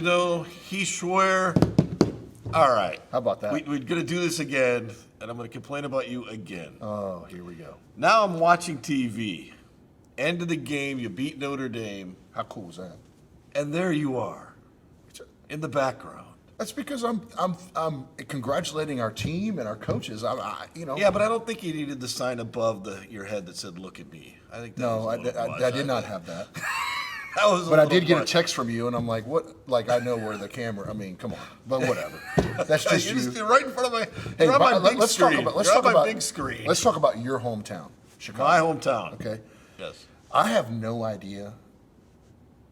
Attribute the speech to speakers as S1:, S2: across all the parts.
S1: know, he swear. All right.
S2: How about that?
S1: We're going to do this again, and I'm going to complain about you again.
S2: Oh, here we go.
S1: Now I'm watching TV. End of the game, you beat Notre Dame,
S2: How cool was that?
S1: and there you are in the background.
S2: That's because I'm congratulating our team and our coaches.
S1: Yeah, but I don't think you needed the sign above your head that said "Look at me." I think that
S2: No,
S1: was a little much.
S2: I did not have that.
S1: That was a
S2: But I
S1: little
S2: did get a
S1: much.
S2: text from you, and I'm like, what? Like, I know where the camera. I mean, come on. But whatever. That's just
S1: You're
S2: you.
S1: right in front of my.
S2: Hey,
S1: you're on my big
S2: let's
S1: screen.
S2: talk about. Let's
S1: You're
S2: talk
S1: on my
S2: about
S1: big screen.
S2: Let's talk about your hometown, Chicago.
S1: My hometown.
S2: Okay.
S1: Yes.
S2: I have no idea.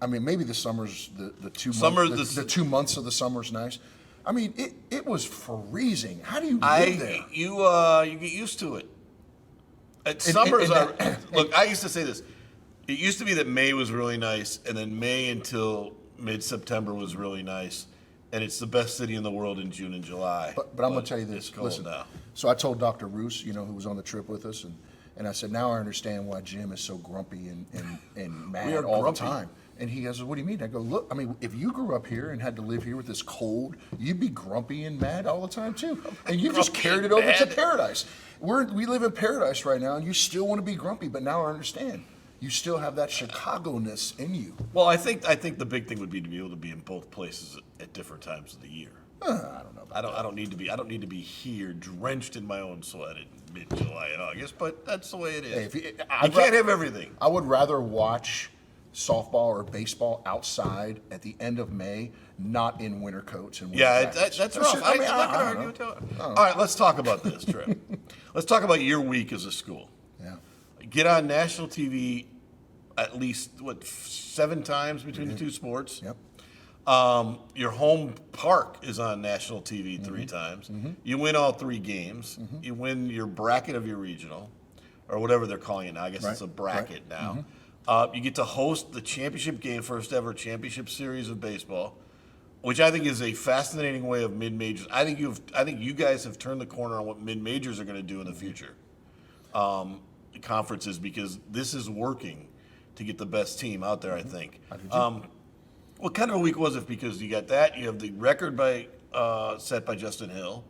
S2: I mean, maybe the summer's the 2
S1: Summer-
S2: months. The 2 months of the summer's nice. I mean, it was freezing. How do you live there?
S1: You get used to it. Summers are. Look, I used to say this. It used to be that May was really nice, and then May until mid-September was really nice, and it's the best city in the world in June and July.
S2: But I'm going to tell you this.
S1: It's cold
S2: Listen,
S1: now.
S2: so I told Dr. Roos, who was on the trip with us, and I said, now I understand why Jim is so grumpy and mad
S1: We are
S2: all
S1: grumpy.
S2: the time. And he goes, what do you mean? I go, look, I mean, if you grew up here and had to live here with this cold, you'd be grumpy and mad all the time too. And you've just
S1: Grumpy
S2: carried it
S1: and
S2: over to
S1: mad.
S2: paradise. We live in paradise right now, and you still want to be grumpy, but now I understand. You still have that Chicago-ness in you.
S1: Well, I think the big thing would be to be able to be in both places at different times of the year.
S2: I don't know.
S1: I don't need to be here drenched in my own sweat in mid-July and August, but that's the way it is.
S2: Hey, if you-
S1: you
S2: I'd
S1: can't
S2: ra-
S1: have everything.
S2: I would rather watch softball or baseball outside at the end of May, not in winter coats and winter
S1: Yeah,
S2: jackets.
S1: that's rough.
S2: just-
S1: I'm not
S2: I
S1: going to
S2: don't
S1: argue
S2: know.
S1: with you. All right, let's talk about this trip. Let's talk about your week as a school.
S2: Yeah.
S1: Get on national TV at least, 7 times between the two sports?
S2: Yep.
S1: Your home park is on national TV
S2: Mm-hmm.
S1: 3 times. You win all 3 games. You win your bracket of your regional, or whatever they're calling it now. I guess it's a
S2: Right,
S1: bracket
S2: right.
S1: now. You get to host the championship game, first ever championship series of baseball, which I think is a fascinating way of mid-majors. I think you guys have turned the corner on what mid-majors are going to do in the future. Conferences, because this is working to get the best team out there. I think. What kind of a week was it? Because you got that, you have the record set by Justin Hill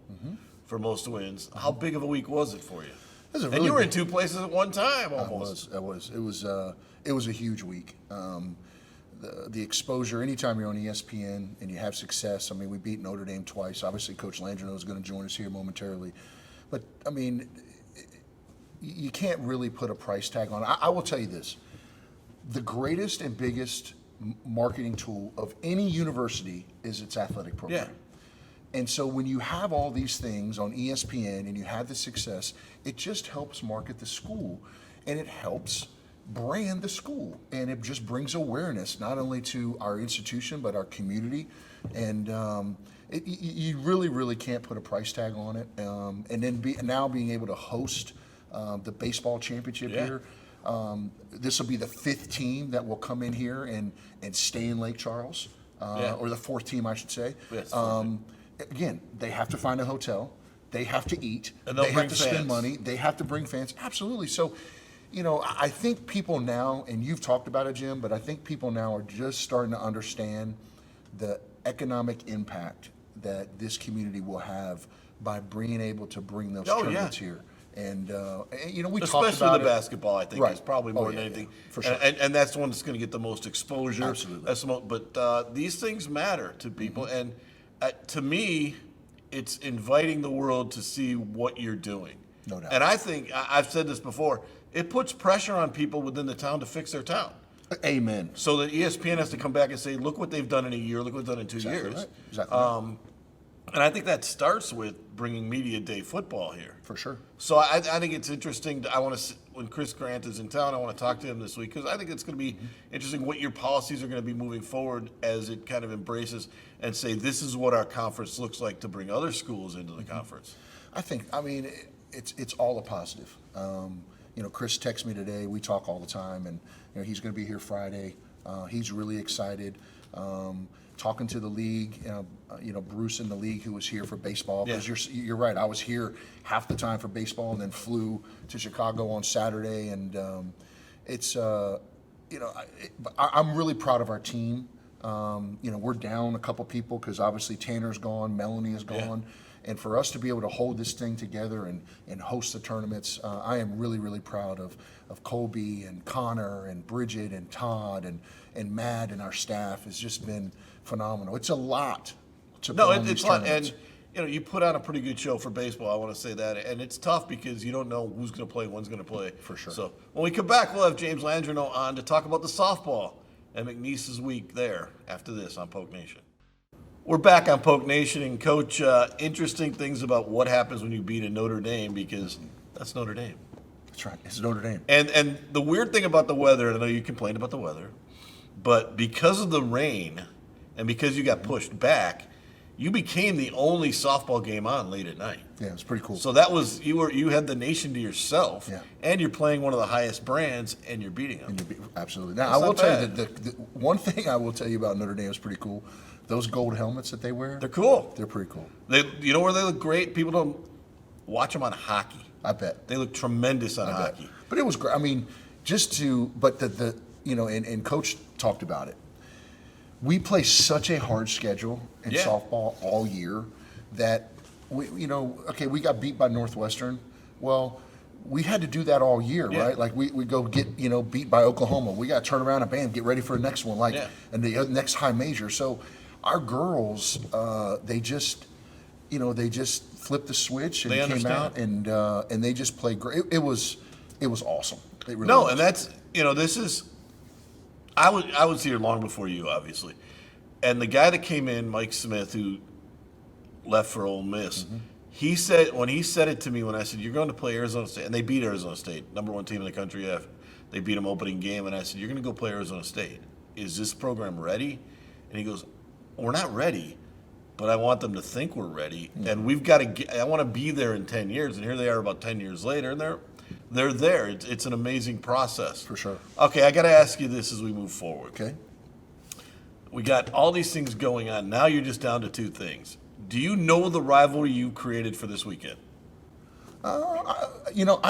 S1: for most wins. How big of a week was it for you?
S2: It was a
S1: And
S2: really
S1: you were in
S2: big-
S1: 2 places at one time almost.
S2: It was a huge week. The exposure, anytime you're on ESPN and you have success, I mean, we beat Notre Dame twice. Obviously, Coach Landreneau is going to join us here momentarily. But, I mean, you can't really put a price tag on it. I will tell you this. The greatest and biggest marketing tool of any university is its athletic program.
S1: Yeah.
S2: And so when you have all these things on ESPN and you have the success, it just helps market the school and it helps brand the school. And it just brings awareness not only to our institution but our community. And you really, really can't put a price tag on it. And then now being able to host the baseball championship
S1: Yeah.
S2: here. This will be the 5th team that will come in here and stay in Lake Charles,
S1: Yeah.
S2: or the 4th team, I should say.
S1: Yes,
S2: Again, they have to find a hotel, they have to eat,
S1: And they'll
S2: they
S1: bring
S2: have to spend
S1: fans.
S2: money, they have to bring fans. Absolutely. So, I think people now, and you've talked about it, Jim, but I think people now are just starting to understand the economic impact that this community will have by being able to bring those
S1: Oh, yeah.
S2: tournaments here. And we talked
S1: Especially
S2: about
S1: the
S2: it.
S1: basketball, I think,
S2: Right.
S1: is probably
S2: Oh,
S1: more
S2: yeah,
S1: than
S2: yeah,
S1: anything.
S2: for sure.
S1: And that's the one that's going to get the most exposure.
S2: Absolutely.
S1: That's but these things matter to people.
S2: Mm-hmm.
S1: And to me, it's inviting the world to see what you're doing.
S2: No doubt.
S1: And I think, I've said this before, it puts pressure on people within the town to fix their town.
S2: Amen.
S1: So that ESPN has to come back and say, look what they've done in a year, look what they've done in 2
S2: Exactly
S1: years.
S2: right. Exactly right.
S1: And I think that starts with bringing Media Day football here.
S2: For sure.
S1: So I think it's interesting. I want to, when Chris Grant is in town, I want to talk to him this week because I think it's going to be interesting what your policies are going to be moving forward as it kind of embraces and say this is what our conference looks like to bring other schools into the conference.
S2: I mean, it's all a positive. Chris texts me today. We talk all the time, and he's going to be here Friday. He's really excited. Talking to the league, Bruce in the league who was here for baseball. Because
S1: Yeah.
S2: you're right. I was here half the time for baseball, and then flew to Chicago on Saturday. And it's I'm really proud of our team. We're down a couple people because obviously Tanner's gone, Melanie is gone. And for us to be able to hold this thing together and host the tournaments, I am really, really proud of Colby and Connor and Bridget and Todd and Matt and our staff. Has just been phenomenal. It's a lot to put on these
S1: it's a lot,
S2: tournaments.
S1: and you put on a pretty good show for baseball. I want to say that, and it's tough because you don't know who's going to play, when's going to play.
S2: For sure.
S1: So when we come back, we'll have James Landrino on to talk about the softball and McNeese's week there after this on Polk Nation. We're back on Polk Nation, and Coach, interesting things about what happens when you beat a Notre Dame, because that's Notre Dame.
S2: That's right. It's Notre Dame.
S1: And the weird thing about the weather, and I know you complained about the weather, but because of the rain and because you got pushed back, you became the only softball game on late at night.
S2: Yeah, it was pretty cool.
S1: So that was you had the nation to yourself,
S2: Yeah.
S1: and you're playing one of the highest brands, and you're beating them.
S2: Absolutely. Now,
S1: That's
S2: I will
S1: not
S2: tell you
S1: bad.
S2: that the one thing I will tell you about Notre Dame is pretty cool. Those gold helmets that they wear,
S1: They're cool.
S2: they're pretty cool.
S1: You know where they look great? People don't watch them on hockey.
S2: I bet.
S1: They look tremendous on
S2: I bet.
S1: hockey.
S2: But it was great. I mean, but and Coach talked about it. We play such a hard schedule in
S1: Yeah.
S2: softball all year that we got beat by Northwestern. Well, we had to do that all year,
S1: Yeah.
S2: right? Like we go get beat by Oklahoma. We got to turn around and bam, get ready for the next one,
S1: Yeah.
S2: and the next high major. So our girls, they just flipped the switch and
S1: They
S2: came
S1: understand.
S2: out and they just played great. It was awesome. It really
S1: No,
S2: was.
S1: and that's this is. I was here long before you, obviously, and the guy that came in, Mike Smith, who left for Ole Miss, he said when he said it to me when I said you're going to play Arizona State, and they beat Arizona State, #1 team in the country. They beat them opening game, and I said you're going to go play Arizona State. Is this program ready? And he goes, we're not ready, but I want them to think we're ready, and we've got to. I want to be there in 10 years, and here they are about 10 years later, and they're there. It's an amazing process.
S2: For sure.
S1: Okay, I got to ask you this as we move forward.
S2: Okay.
S1: We got all these things going on. Now you're just down to two things. Do you know the rivalry you created for this weekend?
S2: I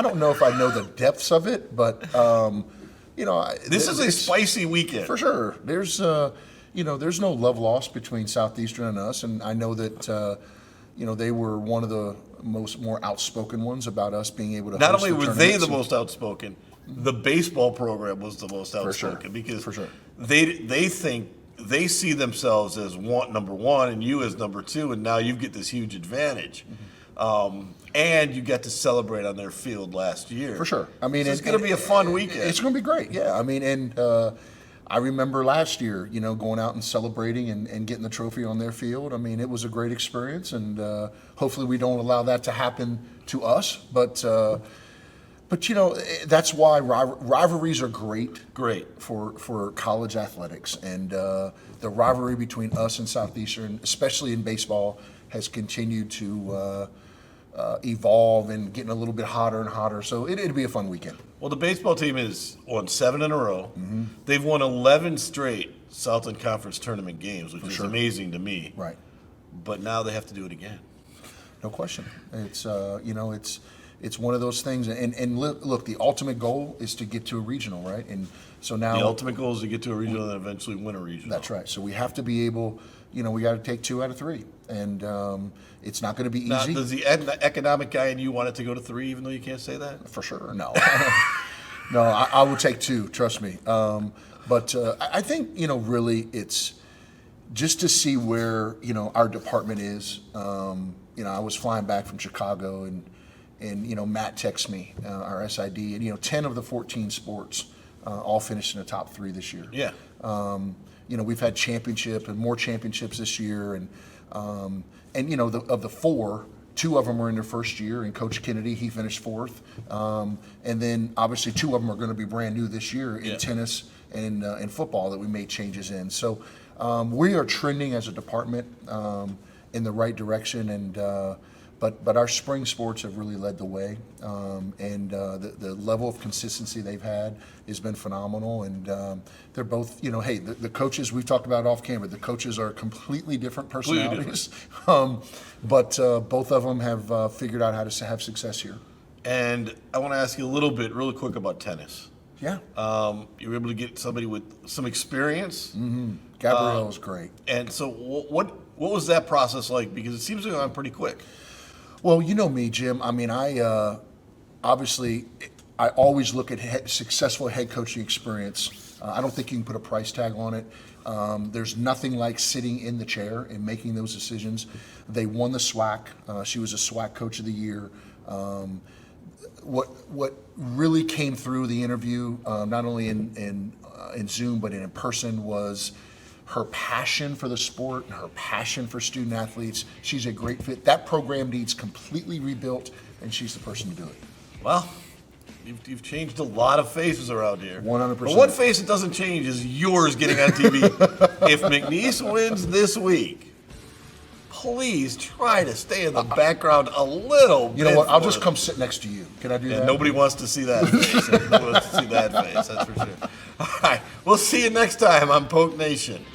S2: don't know if I know the depths of it, but
S1: This is a
S2: it's-
S1: spicy weekend.
S2: for sure. There's no love lost between Southeastern and us, and I know that they were one of the more outspoken ones about us being able to.
S1: Not
S2: host
S1: only
S2: the
S1: were they
S2: tournaments
S1: the most outspoken, the baseball program was the most
S2: sure.
S1: outspoken because
S2: For sure.
S1: they think they see themselves as number one and you as number two, and now you get this huge advantage. And you got to celebrate on their field last year.
S2: For sure. I mean,
S1: So it's going to be a fun weekend.
S2: It's going to be great. Yeah. I mean, and I remember last year, going out and celebrating and getting the trophy on their field. I mean, it was a great experience, and hopefully we don't allow that to happen to us. But that's why rivalries are great.
S1: Great.
S2: For college athletics, and the rivalry between us and Southeastern, especially in baseball, has continued to evolve and getting a little bit hotter and hotter. So it'll be a fun weekend.
S1: Well, the baseball team has won 7 in a row.
S2: Mm-hmm.
S1: They've won 11 straight Southland Conference tournament games, which is
S2: sure.
S1: amazing to me.
S2: Right.
S1: But now they have to do it again.
S2: No question. It's it's one of those things. And look, the ultimate goal is to get to a regional, right? And so now
S1: The ultimate goal is to get to a regional and eventually win a regional.
S2: that's right. So we have to be able. We got to take 2 out of 3, and it's not going to be
S1: Now,
S2: easy.
S1: does the economic guy in you want it to go to 3, even though you can't say that?
S2: For sure, no. No, I will take 2, trust me. But I think, really it's just to see where, our department is. I was flying back from Chicago and Matt texted me, our SID, and, 10 of the 14 sports all finished in the top 3 this year.
S1: Yeah.
S2: We've had championship and more championships this year, and of the 4, 2 of them were in their first year, and Coach Kennedy, he finished 4th, and then obviously 2 of them are going to be brand new this year in
S1: Yeah.
S2: tennis and football that we made changes in. So we are trending as a department in the right direction, and but our spring sports have really led the way, and the level of consistency they've had has been phenomenal. And they're both, hey, the coaches we've talked about off camera. The coaches are completely different personalities, but both of them have figured out how to have success here.
S1: And I want to ask you a little bit, really quick, about tennis.
S2: Yeah.
S1: You were able to get somebody with some experience.
S2: Gabrielle is great.
S1: And so what was that process like? Because it seems to have gone pretty quick.
S2: Well, you know me, Jim. I mean, obviously, I always look at successful head coaching experience. I don't think you can put a price tag on it. There's nothing like sitting in the chair and making those decisions. They won the SWAC. She was a SWAC Coach of the Year. What really came through the interview, not only in Zoom but in person, was her passion for the sport and her passion for student athletes. She's a great fit. That program needs completely rebuilt, and she's the person to do it.
S1: Well, you've changed a lot of faces around here.
S2: 100%.
S1: But one face that doesn't change is yours getting on TV. If McNeese wins this week, please try to stay in the background a little bit.
S2: You know what? I'll just
S1: for
S2: come sit next to you. Can I do that?
S1: Nobody wants to see that face. Nobody wants to see that face, that's for sure. All right, we'll see you next time on Polk Nation.